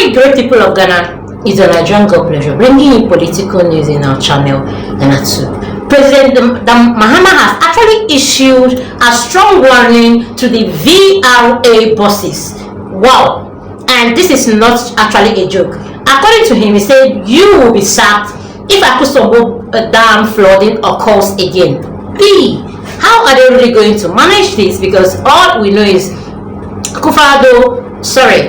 Hi, great people of Ghana. It's a Nigerian God pleasure bringing you political news in our channel, Ghanatube. President Mahama has actually issued a strong warning to the VRA bosses. Wow. And this is not actually a joke. According to him, he said, you will be sacked if Akosombo dam flooding occurs again. B. How are they really going to manage this? Because all we know is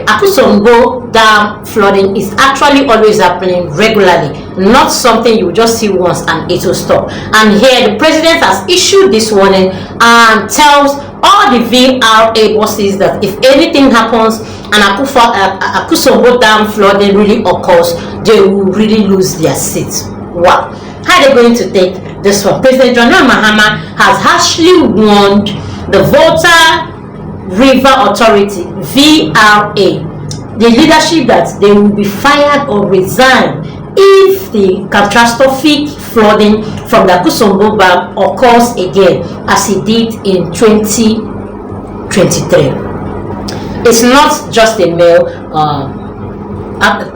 Akosombo dam flooding is actually always happening regularly, not something you just see once and it will stop. And here the president has issued this warning and tells all the VRA bosses that if anything happens and Akosombo dam flooding really occurs, they will really lose their seats. Wow. How are they going to take this one? President Mahama has harshly warned the Volta River Authority, VRA, the leadership, that they will be fired or resign if the catastrophic flooding from the Akosombo dam occurs again, as it did in 2023. It's not just a mere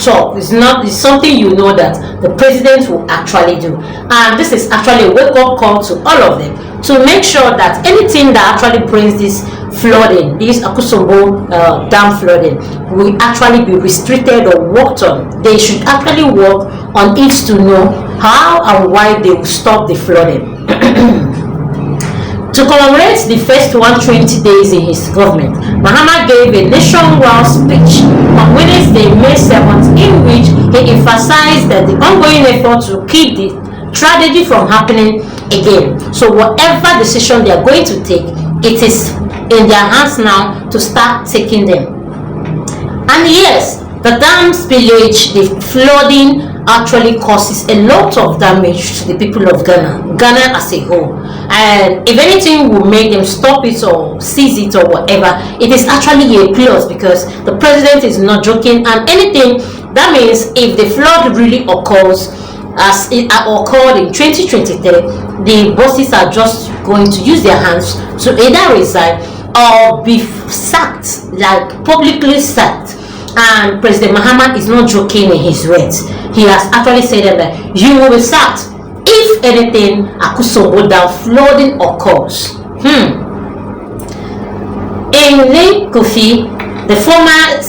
talk. It's something you know that the president will actually do, and this is actually a wake-up call to all of them to make sure that anything that actually brings this flooding, this Akosombo dam flooding, will actually be restricted or worked on. They should actually work on it to know how and why they will stop the flooding. To commemorate the first 120 days in his government, Mahama gave a nationwide speech on Wednesday, May 7th, in which he emphasized that the ongoing effort to keep the tragedy from happening again. So whatever decision they are going to take, it is in their hands now to start taking them. And yes, the dam spillage, the flooding, actually causes a lot of damage to the people of Ghana as a whole. And if anything will make them stop it or seize it or whatever, it is actually a plus, because the president is not joking. And anything, that means if the flood really occurs as it occurred in 2023, the bosses are just going to use their hands to either resign or be sacked, like publicly sacked. And President Mahama is not joking in his words. He has actually said that you will be sacked if anything Akosombo dam flooding occurs. In Late Kofi, the former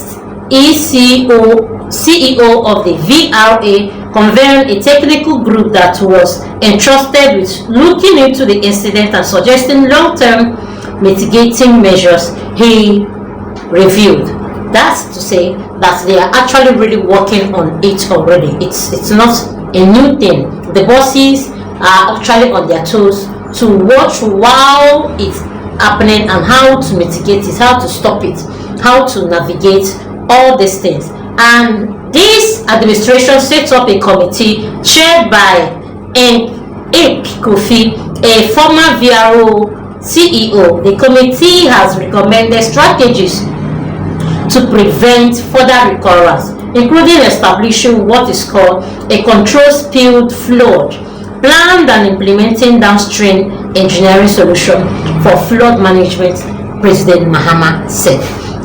CEO of the VRA, convened a technical group that was entrusted with looking into the incident and suggesting long-term mitigating measures. He reviewed. That's to say that they are actually really working on it already. It's not a new thing. The bosses are actually on their toes to watch while it's happening and how to mitigate it, how to stop it, how to navigate all these things. And this administration set up a committee chaired by Kofi, a former VRO CEO. The committee has recommended strategies to prevent further recurrence, including establishing what is called a controlled spilled flood, planned and implementing downstream engineering solution for flood management, President Mahama said.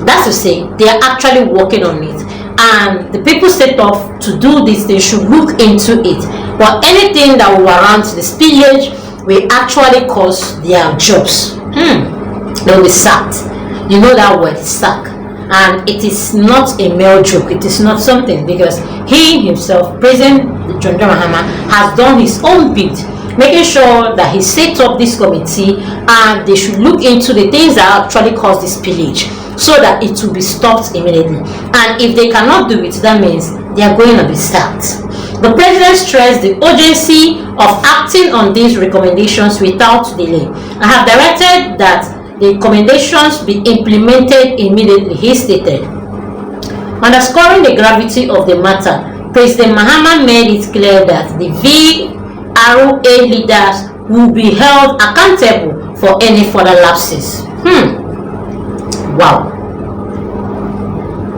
That's to say, they are actually working on it, and the people set off to do this, they should look into it. But anything that will warrant the spillage will actually cause their jobs. They will be sacked. You know that word, sack. And it is not a mere joke. It is not something, because he himself, President Mahama, has done his own bit, making sure that he set up this committee and they should look into the things that actually cause this spillage, so that it will be stopped immediately. And if they cannot do it, that means they are going to be sacked. The president stressed the urgency of acting on these recommendations without delay. I have directed that the recommendations be implemented immediately, he stated. Underscoring the gravity of the matter, President Mahama made it clear that the VRA leaders will be held accountable for any further lapses. Wow.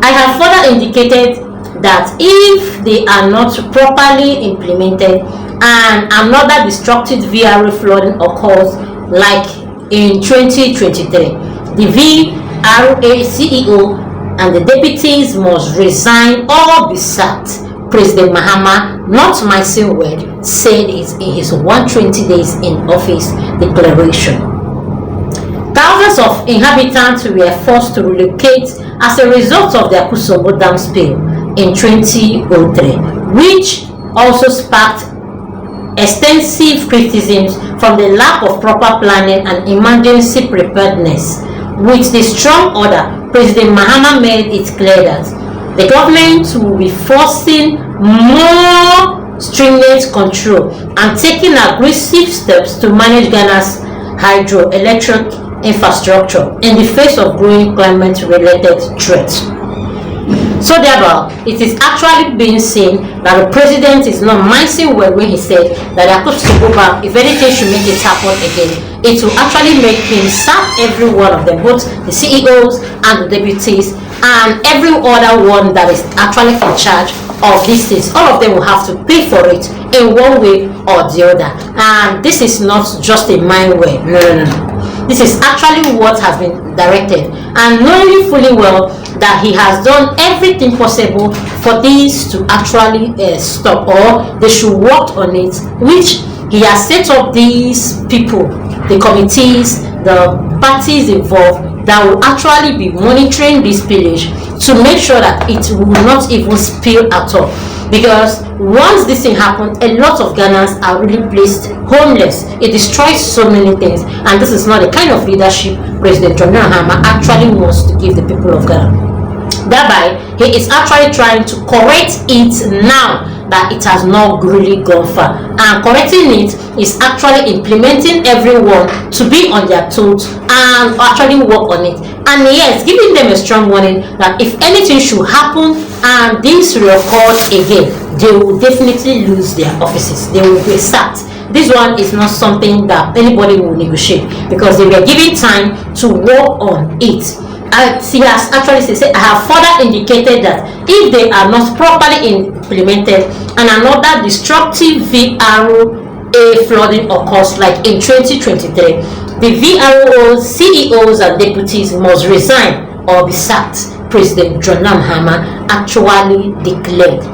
I have further indicated that if they are not properly implemented and another destructive VRA flooding occurs like in 2023, the VRA CEO and the deputies must resign or be sacked. President Mahama, not mincing word, said it in his 120 days in office declaration. Thousands of inhabitants were forced to relocate as a result of the Akosombo Dam spill in 2003, which also sparked extensive criticisms from the lack of proper planning and emergency preparedness. With the strong order, President Mahama made it clear that the government will be forcing more stringent control and taking aggressive steps to manage Ghana's hydroelectric infrastructure in the face of growing climate-related threats. So therefore, it is actually being seen that the president is not mincing word when he said that they are supposed to go back. If anything should make it happen again, it will actually make him sack every one of them, both the CEOs and the deputies and every other one that is actually in charge of these things. All of them will have to pay for it in one way or the other. And this is not just a mind way. No. This is actually what has been directed, and knowing fully well that he has done everything possible for this to actually stop, or they should work on it, which he has set up these people, the committees, the parties involved that will actually be monitoring this spillage to make sure that it will not even spill at all. Because once this thing happens, a lot of Ghanaians are really placed homeless. It destroys so many things, and this is not the kind of leadership President John Mahama actually wants to give the people of Ghana. Thereby, he is actually trying to correct it now that it has not really gone far, and correcting it is actually implementing everyone to be on their toes and actually work on it. And yes, giving them a strong warning that if anything should happen and this reoccurs again, they will definitely lose their offices. They will be sacked. This one is not something that anybody will negotiate, because they were given time to work on it. He has actually said, I have further indicated that if they are not properly implemented and another destructive VRA flooding occurs like in 2023, the VRO CEOs and deputies must resign or be sacked, President John Mahama actually declared.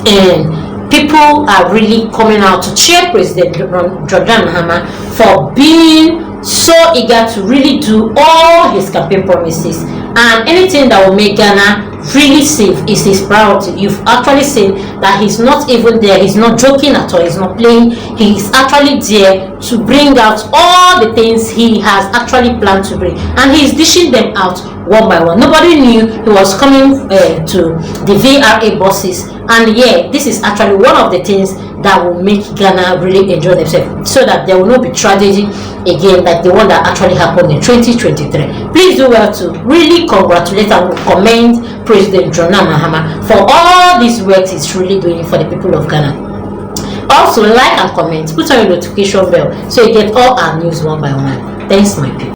And people are really coming out to cheer President John Mahama for being so eager to really do all his campaign promises, and anything that will make Ghana really safe is his priority. You've actually seen that he's not even there, he's not joking at all, he's not playing, he's actually there to bring out all the things he has actually planned to bring, and he's dishing them out one by one. Nobody knew he was coming to the VRA bosses, and yeah, this is actually one of the things that will make Ghana really enjoy themselves, so that there will not be tragedy again like the one that actually happened in 2023. Please do well to really congratulate and commend President John Mahama for all this work he's really doing for the people of Ghana. Also, like and comment, put on your notification bell so you get all our news one by one. Thanks, my people.